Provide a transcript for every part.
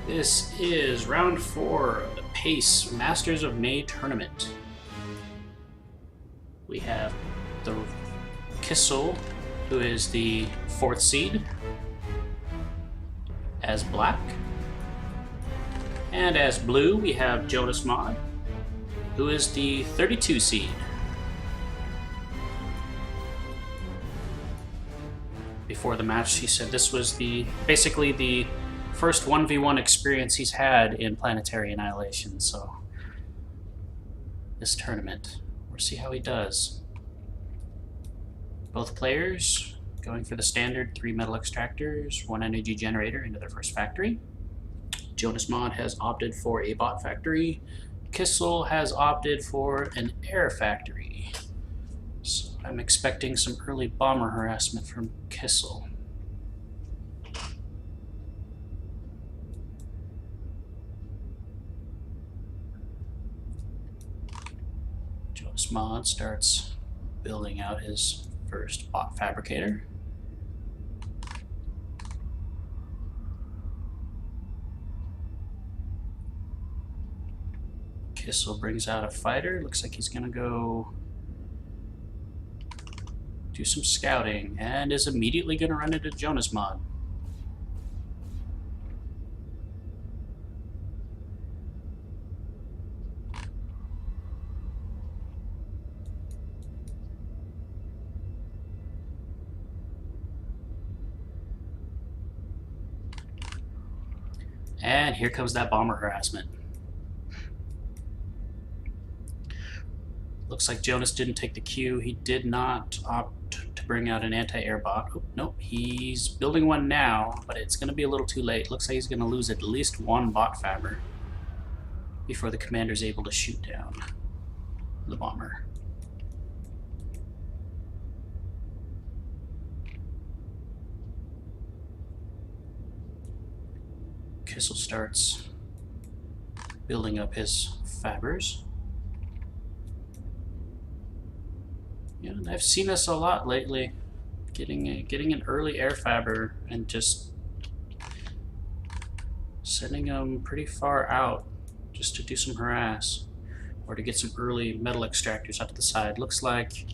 This is round 4 of the PACE Masters of May tournament. We have the Kisel, who is the 4th seed, as black. And as blue, we have Jonasmod, who is the 32 seed. Before the match, he said this was basically the first 1v1 experience he's had in Planetary Annihilation, so this tournament, we'll see how he does. Both players going for the standard 3 metal extractors, 1 energy generator into their first factory. Jonasmod has opted for a bot factory. Kisel has opted for an air factory. So I'm expecting some early bomber harassment from Kisel. Jonasmod starts building out his first bot fabricator. Kisel brings out a fighter. Looks like he's gonna go do some scouting and is immediately gonna run into Jonasmod. And here comes that bomber harassment. Looks like Jonas didn't take the cue. He did not opt to bring out an anti-air bot. Oh, nope, he's building one now, but it's going to be a little too late. Looks like he's going to lose at least 1 bot fabber before the commander's able to shoot down the bomber. Kisel starts building up his fabbers. Yeah, I've seen this a lot lately. Getting an early air fabber and just sending them pretty far out just to do some harass or to get some early metal extractors out to the side. Looks like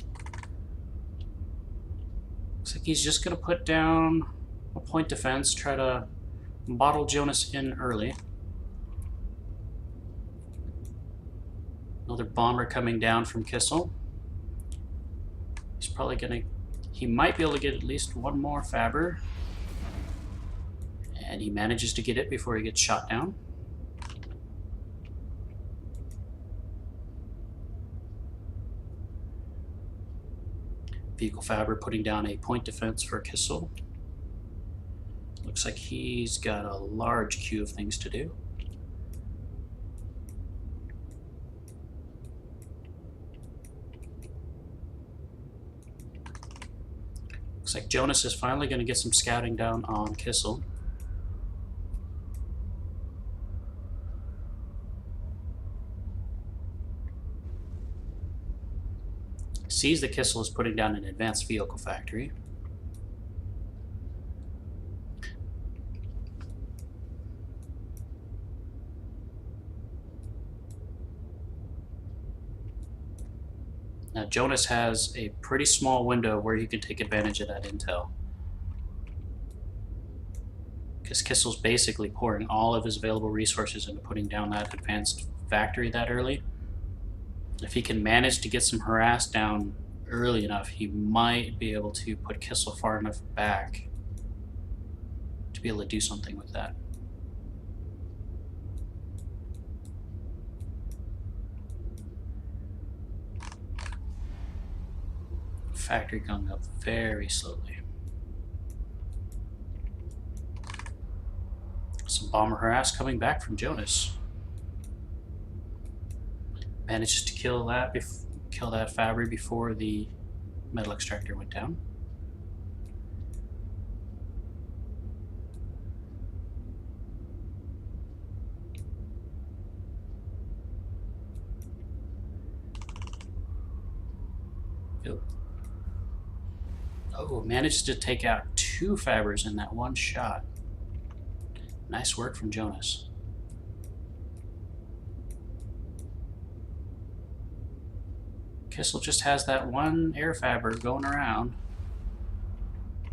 he's just gonna put down a point defense, try to bottle Jonas in early. Another bomber coming down from Kisel. He's probably he might be able to get at least 1 more fabber. And he manages to get it before he gets shot down. Vehicle fabber putting down a point defense for Kisel. Looks like he's got a large queue of things to do. Looks like Jonas is finally going to get some scouting down on Kisel. Sees that Kisel is putting down an advanced vehicle factory. Now Jonas has a pretty small window where he can take advantage of that intel, because Kisel's basically pouring all of his available resources into putting down that advanced factory that early. If he can manage to get some harass down early enough, he might be able to put Kisel far enough back to be able to do something with that. Factory going up very slowly. Some bomber harass coming back from Jonas. Manages to kill that fabry before the metal extractor went down. Oh, managed to take out 2 fabbers in that one shot. Nice work from Jonas. Kisel just has that one air fabber going around,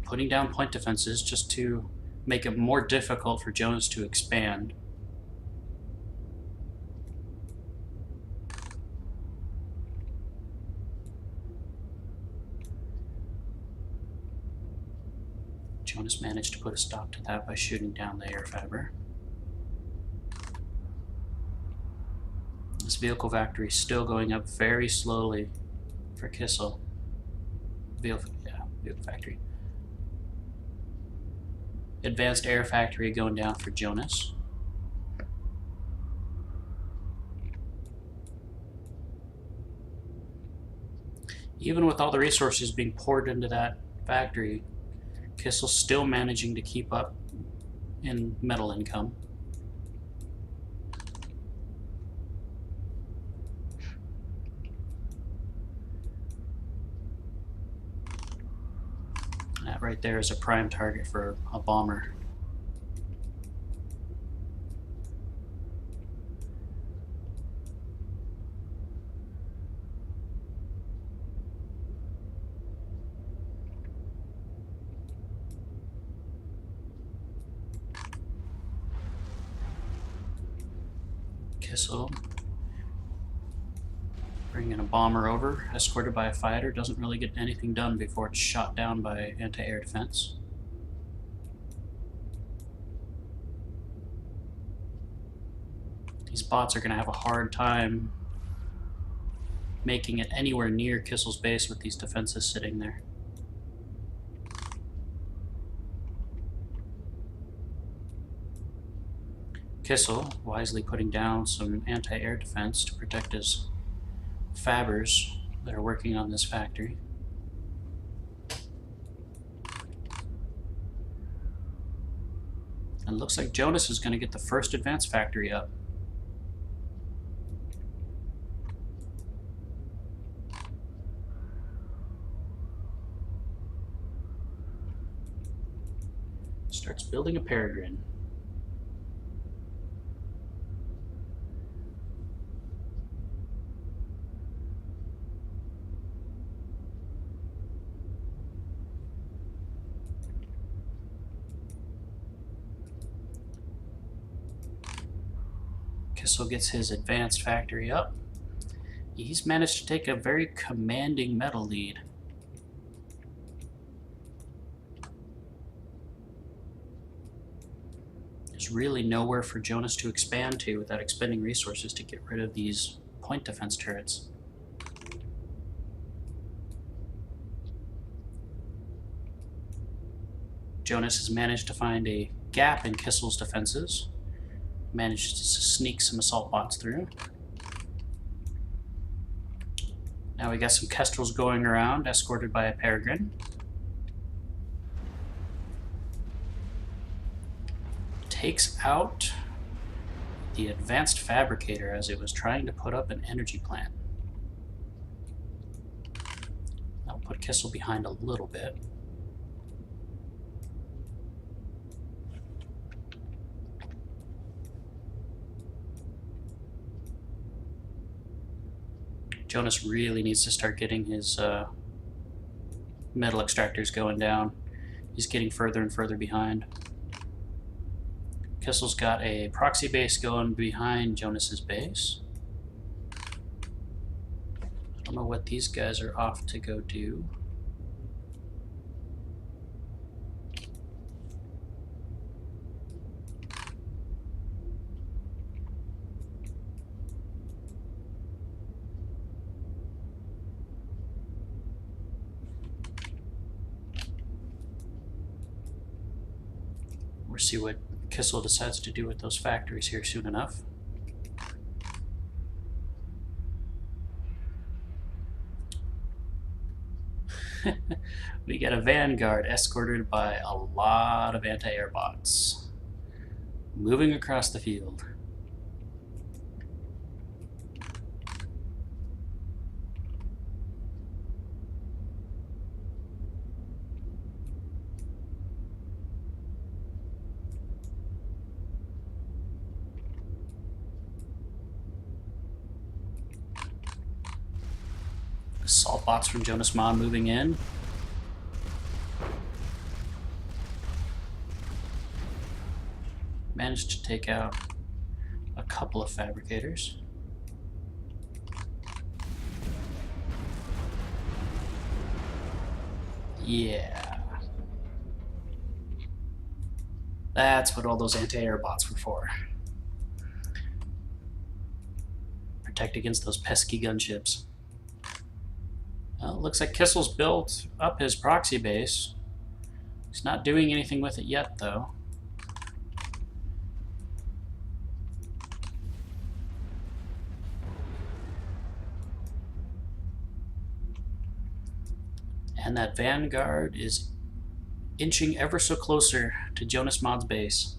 putting down point defenses just to make it more difficult for Jonas to expand. Jonas managed to put a stop to that by shooting down the air fabber. This vehicle factory is still going up very slowly for Kisel. Vehicle factory. Advanced air factory going down for Jonas. Even with all the resources being poured into that factory, Kisel's still managing to keep up in metal income. That right there is a prime target for a bomber. Kisel bringing a bomber over, escorted by a fighter, doesn't really get anything done before it's shot down by anti-air defense. These bots are going to have a hard time making it anywhere near Kisel's base with these defenses sitting there. Kisel wisely putting down some anti-air defense to protect his fabbers that are working on this factory. And it looks like Jonas is going to get the first advanced factory up. Starts building a peregrine. Kisel gets his advanced factory up. He's managed to take a very commanding metal lead. There's really nowhere for Jonas to expand to without expending resources to get rid of these point defense turrets. Jonas has managed to find a gap in Kisel's defenses. Managed to sneak some assault bots through. Now we got some Kestrels going around, escorted by a peregrine. Takes out the advanced fabricator as it was trying to put up an energy plant. That'll put Kisel behind a little bit. Jonas really needs to start getting his metal extractors going down. He's getting further and further behind. Kisel's got a proxy base going behind Jonas's base. I don't know what these guys are off to go do. We'll see what Kisel decides to do with those factories here soon enough. We get a vanguard escorted by a lot of anti-air bots moving across the field. Assault bots from Jonasmod moving in. Managed to take out a couple of fabricators. Yeah. That's what all those anti-air bots were for. Protect against those pesky gunships. Well, it looks like Kisel's built up his proxy base. He's not doing anything with it yet, though. And that Vanguard is inching ever so closer to Jonasmod's base.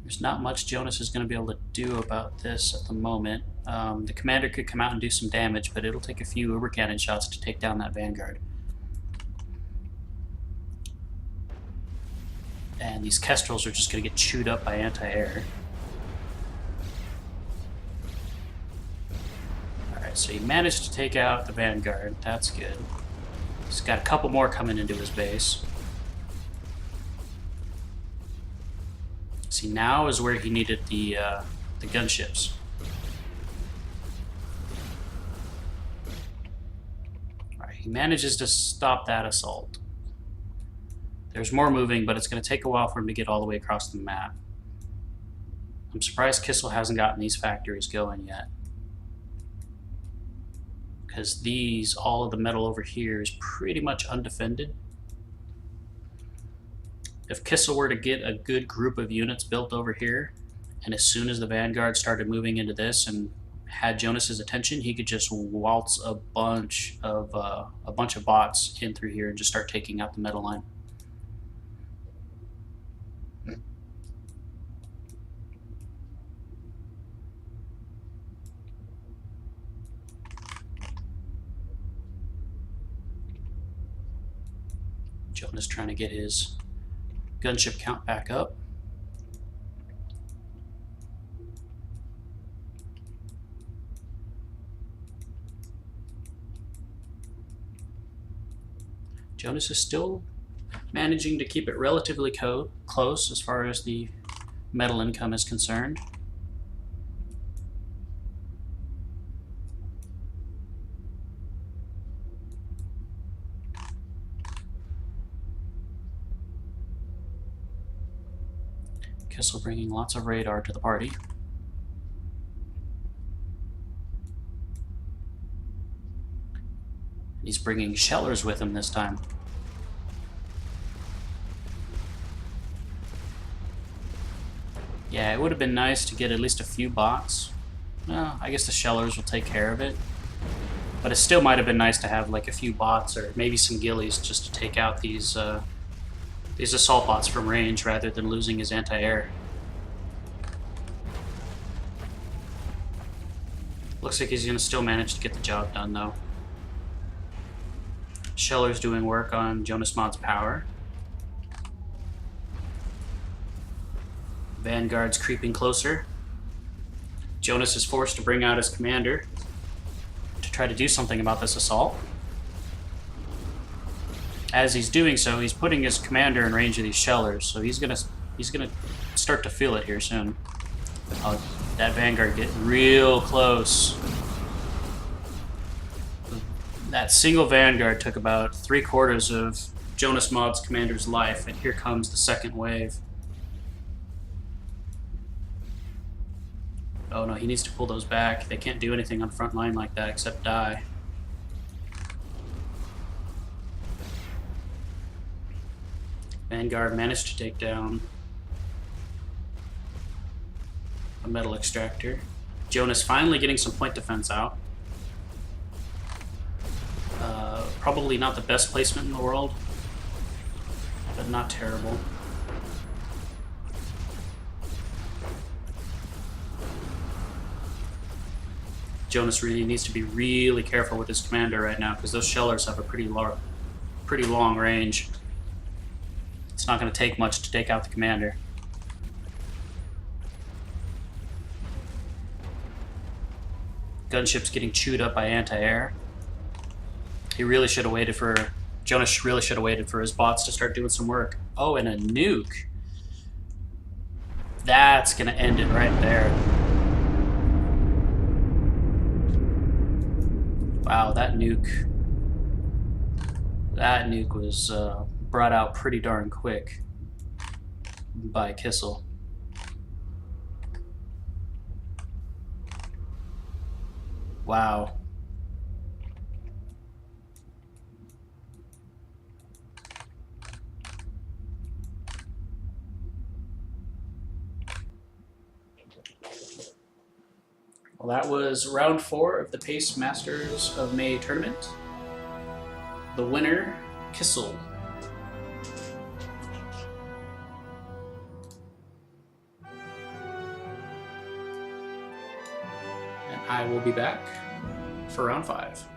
There's not much Jonas is going to be able to do about this at the moment. The commander could come out and do some damage, but it'll take a few Uber cannon shots to take down that Vanguard. And these Kestrels are just going to get chewed up by anti-air. Alright, so he managed to take out the Vanguard. That's good. He's got a couple more coming into his base. See, now is where he needed the gunships. Alright, he manages to stop that assault. There's more moving, but it's going to take a while for him to get all the way across the map. I'm surprised Kisel hasn't gotten these factories going yet. Because these, all of the metal over here is pretty much undefended. If Kisel were to get a good group of units built over here, and as soon as the Vanguard started moving into this and had Jonas's attention, he could just waltz a bunch of bots in through here and just start taking out the metal line. Jonas trying to get his gunship count back up. Jonas is still managing to keep it relatively close as far as the metal income is concerned. Kisel bringing lots of radar to the party. He's bringing shellers with him this time. Yeah, it would have been nice to get at least a few bots. Well, I guess the shellers will take care of it. But it still might have been nice to have like a few bots or maybe some ghillies just to take out these assault bots from range rather than losing his anti-air. Looks like he's going to still manage to get the job done though. Sheller's doing work on Jonasmod's power. Vanguard's creeping closer. Jonas is forced to bring out his commander to try to do something about this assault. As he's doing so, he's putting his commander in range of these shellers, so he's gonna start to feel it here soon. Oh, that Vanguard getting real close. That single Vanguard took about 3/4 of Jonasmod's commander's life, and here comes the second wave. Oh no, he needs to pull those back. They can't do anything on front line like that except die. Vanguard managed to take down a metal extractor. Jonas finally getting some point defense out. Probably not the best placement in the world, but not terrible. Jonas really needs to be really careful with his commander right now because those shellers have a pretty long range. It's not going to take much to take out the commander. Gunship's getting chewed up by anti-air. He really should have waited for... Jonas really should have waited for his bots to start doing some work. Oh, and a nuke. That's going to end it right there. Wow, that nuke... That nuke was brought out pretty darn quick by Kisel. Wow. Well, that was round 4 of the Pace Masters of May tournament. The winner, Kisel. And I will be back for round 5.